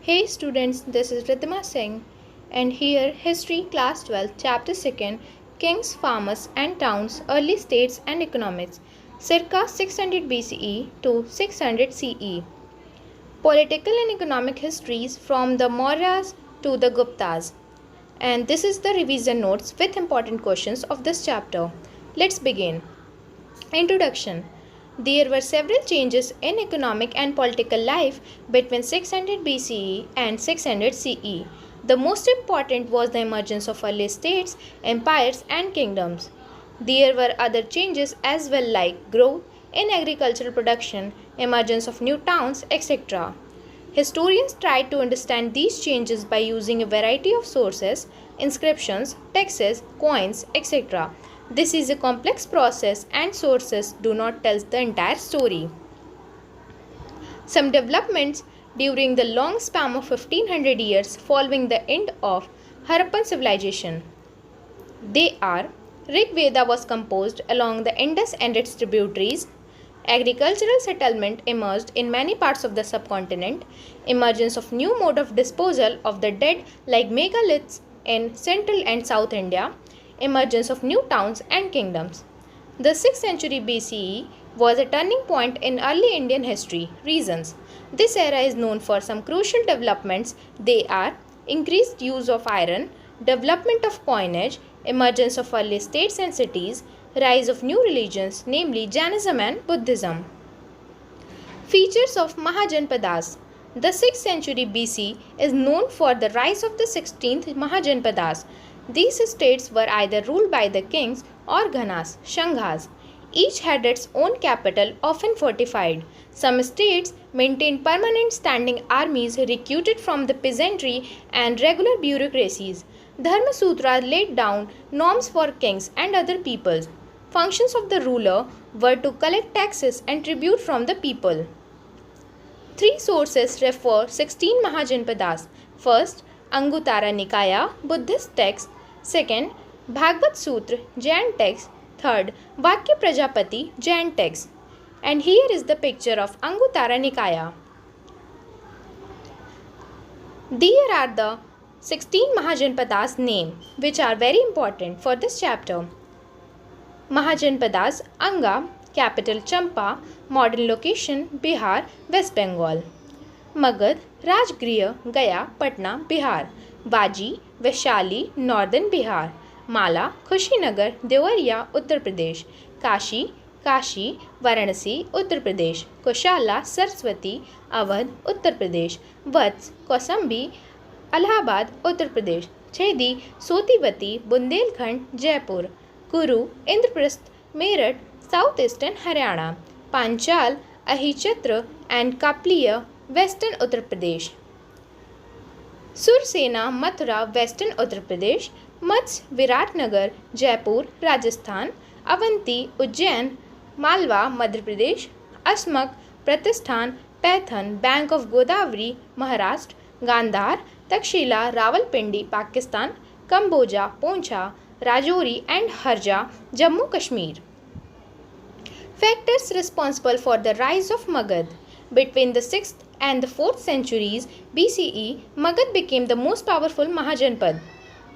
Hey students, this is Riddhima Singh and here History Class 12 Chapter 2 Kings, Farmers and Towns, Early States and Economies circa 600 BCE to 600 CE. Political and economic histories from the Mauryas to the Guptas. And this is the revision notes with important questions of this chapter. Let's begin. Introduction. There were several changes in economic and political life between 600 BCE and 600 CE. The most important was the emergence of early states, empires and kingdoms. There were other changes as well, like growth in agricultural production, emergence of new towns, etc. Historians tried to understand these changes by using a variety of sources, inscriptions, texts, coins, etc. This is a complex process and sources do not tell the entire story. Some developments during the long span of 1500 years following the end of Harappan civilization. They are: Rig Veda was composed along the Indus and its tributaries. Agricultural settlement emerged in many parts of the subcontinent. Emergence of new mode of disposal of the dead like megaliths in central and south India. Emergence of new towns and kingdoms. The 6th century BCE was a turning point in early Indian history. Reasons. This era is known for some crucial developments. They are: increased use of iron, development of coinage, emergence of early states and cities, rise of new religions, namely Jainism and Buddhism. Features of Mahajanapadas. The 6th century BC is known for the rise of the 16th Mahajanapadas. These states were either ruled by the kings or ghanas, shanghas. Each had its own capital, often fortified. Some states maintained permanent standing armies recruited from the peasantry and regular bureaucracies. Dharma Sutras laid down norms for kings and other peoples. Functions of the ruler were to collect taxes and tribute from the people. Three sources refer 16 Mahajanapadas. First, Anguttara Nikaya, Buddhist text. Second, Bhagavad Sutra, Jain text. Third, Vakya Prajapati, Jain text. And here is the picture of Anguttara Nikaya. There are the 16 Mahajanapadas names, which are very important for this chapter. Mahajanapadas, Anga, capital Champa, modern location Bihar, West Bengal. Magad, Rajgriha, Gaya, Patna, Bihar. Baji, Vaishali, northern Bihar. Mala, Kushinagar, Devariya, Uttar Pradesh. Kashi, Kashi, Varanasi, Uttar Pradesh. Koshala, Saraswati, Awadh, Uttar Pradesh. Vats, Kausambi, Allahabad, Uttar Pradesh. Chedi, Sotivati, Bundelkhand, Jaipur. Kuru, Indraprasth, Meerut, southeastern Haryana. Panchal, Ahichatra and Kapliya, western Uttar Pradesh. Sursena, Mathura, western Uttar Pradesh. Mats, Viratnagar, Jaipur, Rajasthan. Avanti, Ujjain, Malwa, Madhya Pradesh. Asmak, Pratishthan, Paithan, Bank of Godavari, Maharashtra. Gandhar, Takshila, Rawalpindi, Pakistan. Kamboja, Poncha, Rajouri and Harja, Jammu Kashmir. Factors responsible for the rise of Magad. Between the 6th and the 4th centuries BCE, Magad became the most powerful Mahajanapad.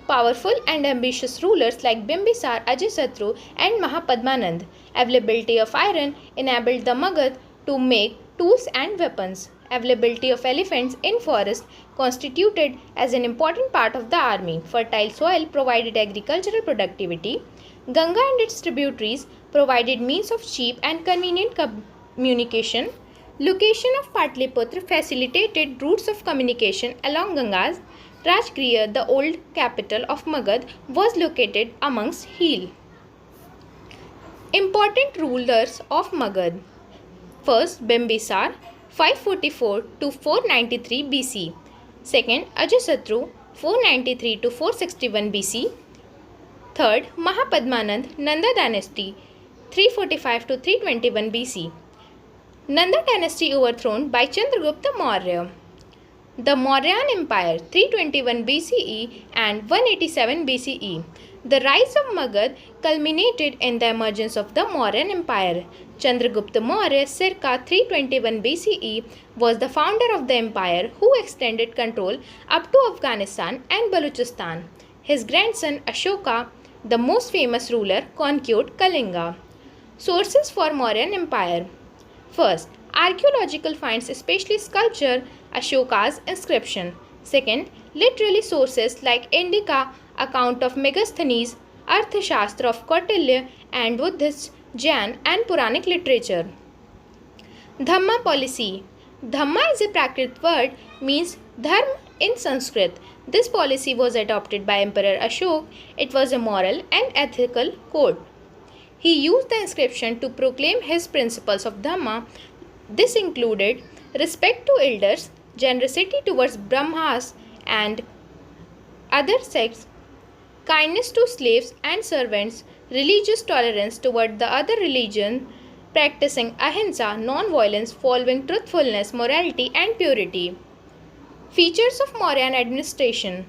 Powerful and ambitious rulers like Bimbisar, Ajasatru and Mahapadmanand. Availability of iron enabled the Magad to make tools and weapons. Availability of elephants in forest constituted as an important part of the army. Fertile soil provided agricultural productivity. Ganga and its tributaries provided means of cheap and convenient communication. Location of Patliputra facilitated routes of communication along Gangas. Rajgriha, the old capital of Magad, was located amongst hills. Important rulers of Magad. First, Bimbisar, 544 to 493 BC. Second, Ajasatru, 493 to 461 BC. Third, Mahapadmanand, Nanda dynasty, 345 to 321 BC. Nanda dynasty overthrown by Chandragupta Maurya. The Mauryan Empire, 321 BCE and 187 BCE. The rise of Magad culminated in the emergence of the Mauryan Empire. Chandragupta Maurya, circa 321 BCE, was the founder of the empire who extended control up to Afghanistan and Balochistan. His grandson Ashoka, the most famous ruler, conquered Kalinga. Sources for Mauryan Empire. First, archaeological finds, especially sculpture, Ashoka's inscription. Second, literary sources like Indica account of Megasthenes, Arthashastra of Kautilya, and Buddhist, Jain, and Puranic literature. Dhamma policy. Dhamma is a Prakrit word, means dharma in Sanskrit. This policy was adopted by Emperor Ashok. It was a moral and ethical code. He used the inscription to proclaim his principles of Dhamma. This included respect to elders, generosity towards Brahmas and other sects, kindness to slaves and servants, religious tolerance toward the other religion, practicing ahimsa, non-violence, following truthfulness, morality and purity. Features of Mauryan administration.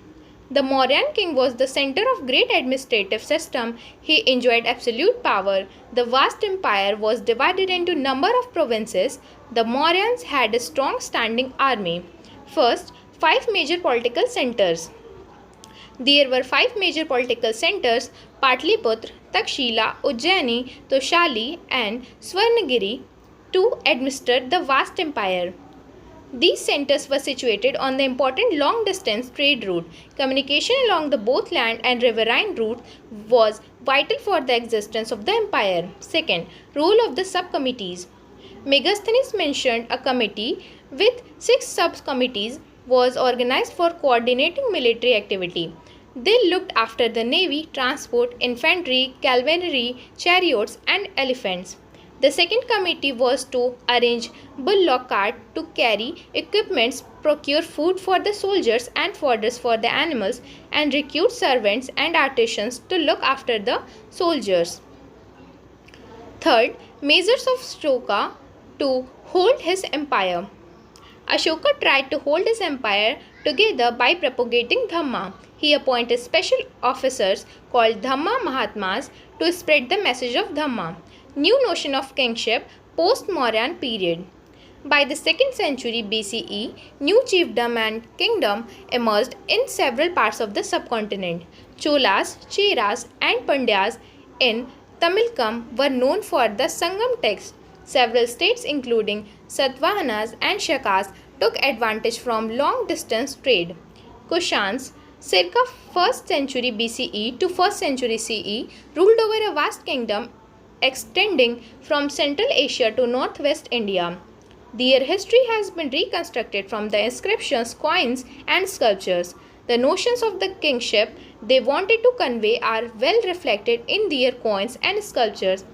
The Mauryan king was the center of great administrative system. He enjoyed absolute power. The vast empire was divided into number of provinces. The Mauryans had a strong standing army. First, 5 major political centers. There were 5 major political centers: Patliputra, Takshila, Ujjaini, Toshali and Swarnagiri, to administer the vast empire. These centers were situated on the important long-distance trade route. Communication along the both land and riverine route was vital for the existence of the empire. Second, role of the subcommittees. Megasthenes mentioned a committee with 6 subcommittees was organized for coordinating military activity. They looked after the navy, transport, infantry, cavalry, chariots and elephants. The second committee was to arrange bullock cart to carry equipments, procure food for the soldiers and fodders for the animals, and recruit servants and artisans to look after the soldiers. Third, measures of Ashoka to hold his empire. Ashoka tried to hold his empire together by propagating Dhamma. He appointed special officers called Dhamma Mahatmas to spread the message of Dhamma. New notion of kingship post-Mauryan period. By the 2nd century BCE, new chiefdom and kingdom emerged in several parts of the subcontinent. Cholas, Cheras and Pandyas in Tamilkam were known for the Sangam text. Several states including Satavahanas and Shakas took advantage from long-distance trade. Kushans, circa 1st century BCE to 1st century CE, ruled over a vast kingdom extending from Central Asia to northwest India. Their history has been reconstructed from the inscriptions, coins and sculptures. The notions of the kingship they wanted to convey are well reflected in their coins and sculptures.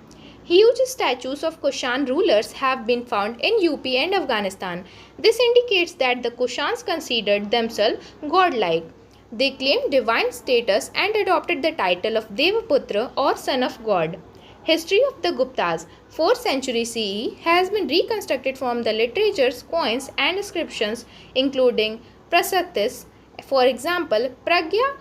Huge statues of Kushan rulers have been found in UP and Afghanistan. This indicates that the Kushans considered themselves godlike. They claimed divine status and adopted the title of Devaputra or son of God. History of the Guptas, 4th century CE, has been reconstructed from the literatures, coins and inscriptions including Prasatis, for example, Pragya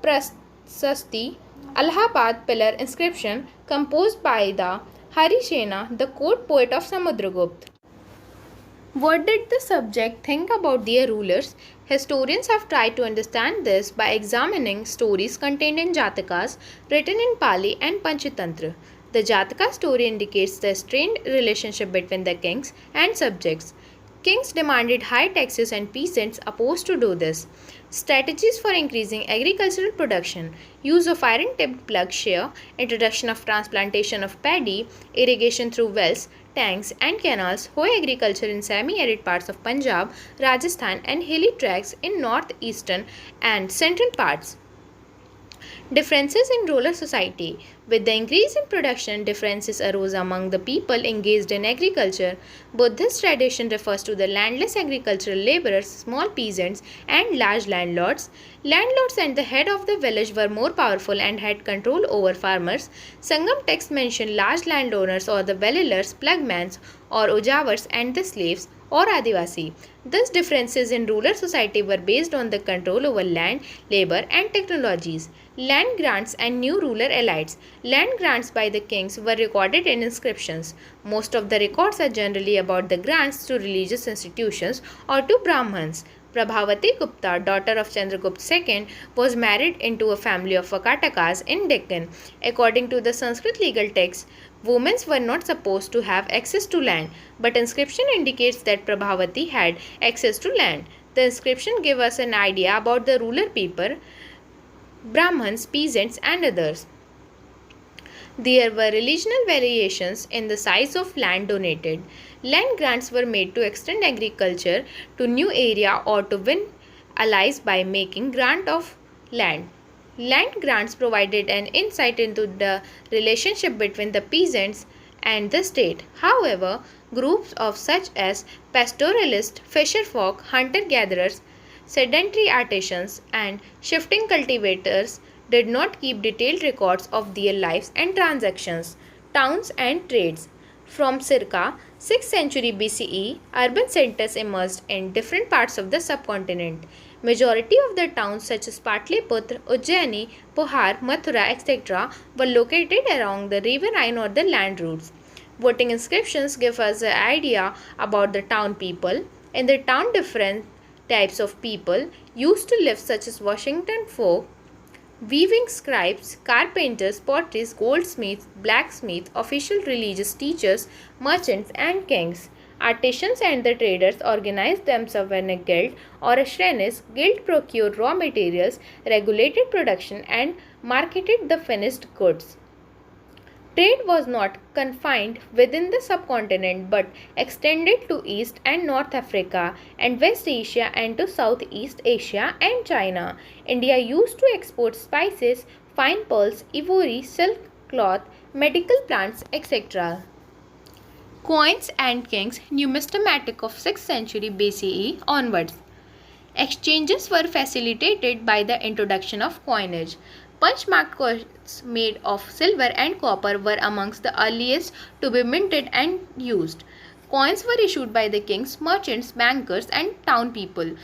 Prasasti, Allahabad pillar inscription composed by the Harisena, the court poet of Samudragupta. What did the subject think about their rulers? Historians have tried to understand this by examining stories contained in Jatakas written in Pali and Panchatantra. The Jataka story indicates the strained relationship between the kings and subjects. Kings demanded high taxes and peasants opposed to do this. Strategies for increasing agricultural production: use of iron-tipped plugshare, introduction of transplantation of paddy, irrigation through wells, tanks and canals, hoe agriculture in semi-arid parts of Punjab, Rajasthan and hilly tracts in northeastern and central parts. Differences in rural society. With the increase in production, differences arose among the people engaged in agriculture. Buddhist tradition refers to the landless agricultural laborers, small peasants, and large landlords. Landlords and the head of the village were more powerful and had control over farmers. Sangam texts mention large landowners or the Velilers, plugmans or ojavars and the slaves or Adivasi. Thus, differences in rural society were based on the control over land, labor, and technologies. Land grants and new ruler elites. Land grants by the kings were recorded in inscriptions. Most of the records are generally about the grants to religious institutions or to Brahmins. Prabhavati Gupta, daughter of Chandragupta II, was married into a family of Vakatakas in Deccan. According to the Sanskrit legal text, women were not supposed to have access to land, but inscription indicates that Prabhavati had access to land. The inscription gives us an idea about the ruler people, Brahmins, peasants, and others. There were regional variations in the size of land donated. Land grants were made to extend agriculture to new area or to win allies by making grant of land. Land grants provided an insight into the relationship between the peasants and the state. However, groups of such as pastoralists, fisherfolk, hunter-gatherers, sedentary artisans, and shifting cultivators did not keep detailed records of their lives and transactions. Towns and trades. From circa 6th century BCE, urban centers emerged in different parts of the subcontinent. Majority of the towns such as Patliputra, Ujjaini, Pohar, Mathura, etc. were located along the riverine or the land routes. Voting inscriptions give us an idea about the town people. In the town, different types of people used to live, such as Washington folk, weaving scribes, carpenters, potters, goldsmiths, blacksmiths, official religious teachers, merchants, and kings. Artisans and the traders organized themselves in a guild or a shrenis. Guild procured raw materials, regulated production, and marketed the finished goods. Trade was not confined within the subcontinent but extended to East and North Africa and West Asia and to Southeast Asia and China. India used to export spices, fine pearls, ivory, silk, cloth, medical plants, etc. Coins and kings, numismatic of 6th century BCE onwards. Exchanges were facilitated by the introduction of coinage. Punch-marked coins made of silver and copper were amongst the earliest to be minted and used. Coins were issued by the kings, merchants, bankers, and town people.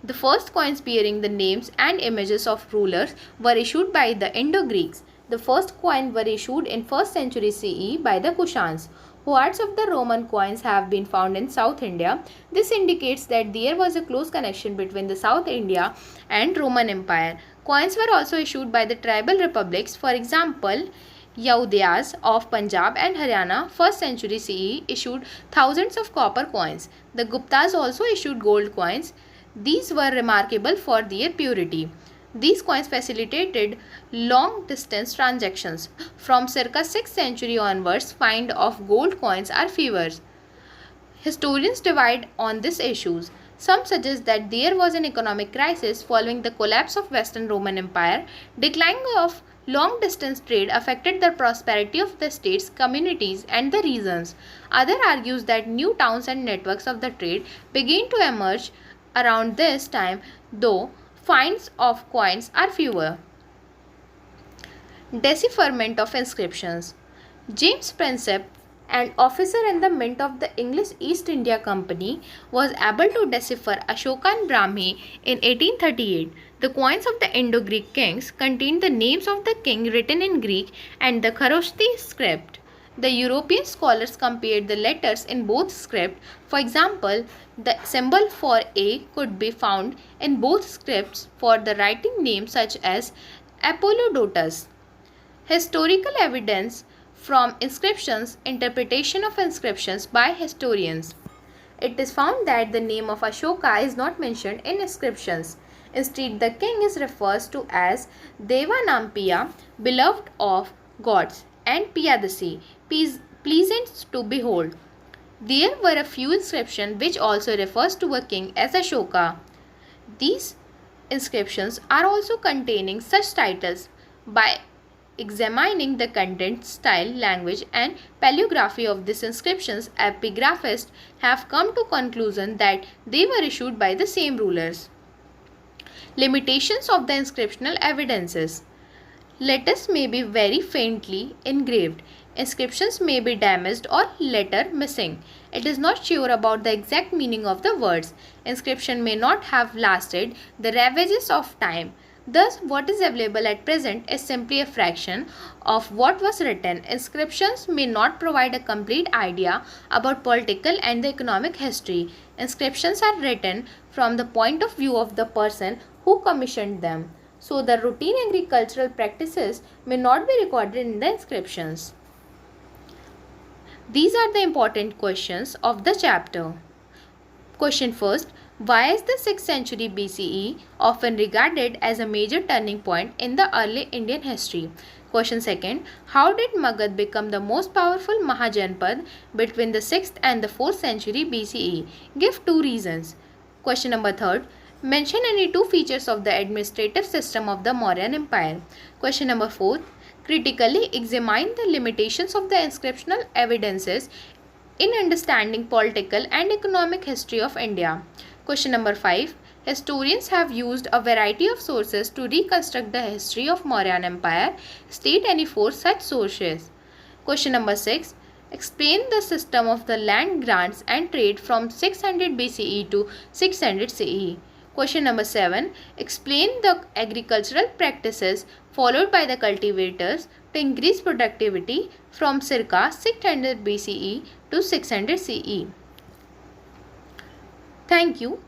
The first coins bearing the names and images of rulers were issued by the Indo-Greeks. The first coins were issued in 1st century CE by the Kushans. Hordes of the Roman coins have been found in South India. This indicates that there was a close connection between the South India and Roman Empire. Coins were also issued by the tribal republics. For example, Yaudhyas of Punjab and Haryana, 1st century CE, issued thousands of copper coins. The Guptas also issued gold coins. These were remarkable for their purity. These coins facilitated long-distance transactions. From circa 6th century onwards, find of gold coins are fewer. Historians divide on these issues. Some suggest that there was an economic crisis following the collapse of Western Roman Empire. Decline of long-distance trade affected the prosperity of the states, communities, and the regions. Other argues that new towns and networks of the trade began to emerge around this time, though finds of coins are fewer. Decipherment of Inscriptions. James Prinsep, an officer in the mint of the English East India Company, was able to decipher Ashokan Brahmi in 1838. The coins of the Indo-Greek kings contained the names of the king written in Greek and the Kharoshthi script. The European scholars compared the letters in both scripts. For example, the symbol for A could be found in both scripts for the writing names such as Apollodotus. Historical evidence from inscriptions. Interpretation of inscriptions by historians. It is found that the name of Ashoka is not mentioned in inscriptions. Instead, the king is referred to as Devanampiya, beloved of gods, and Piyadasi, pleasant to behold. There were a few inscriptions which also refers to a king as Ashoka. These inscriptions are also containing such titles. By examining the content, style, language, and paleography of these inscriptions, epigraphists have come to conclusion that they were issued by the same rulers. Limitations of the inscriptional evidences. Letters may be very faintly engraved. Inscriptions may be damaged or letter missing. It is not sure about the exact meaning of the words. Inscription may not have lasted the ravages of time. Thus, what is available at present is simply a fraction of what was written. Inscriptions may not provide a complete idea about political and the economic history. Inscriptions are written from the point of view of the person who commissioned them. So, the routine agricultural practices may not be recorded in the inscriptions. These are the important questions of the chapter. Question first. Why is the 6th century BCE often regarded as a major turning point in the early Indian history? Question second. How did Magad become the most powerful Mahajanapad between the 6th and the 4th century BCE? Give 2 reasons. Question number third. Mention any 2 features of the administrative system of the Mauryan Empire. Question number fourth. Critically examine the limitations of the inscriptional evidences in understanding political and economic history of India. Question number 5. Historians have used a variety of sources to reconstruct the history of Mauryan Empire. State any 4 such sources. Question number 6. Explain the system of the land grants and trade from 600 BCE to 600 CE. Question number 7. Explain the agricultural practices followed by the cultivators to increase productivity from circa 600 BCE to 600 CE. Thank you.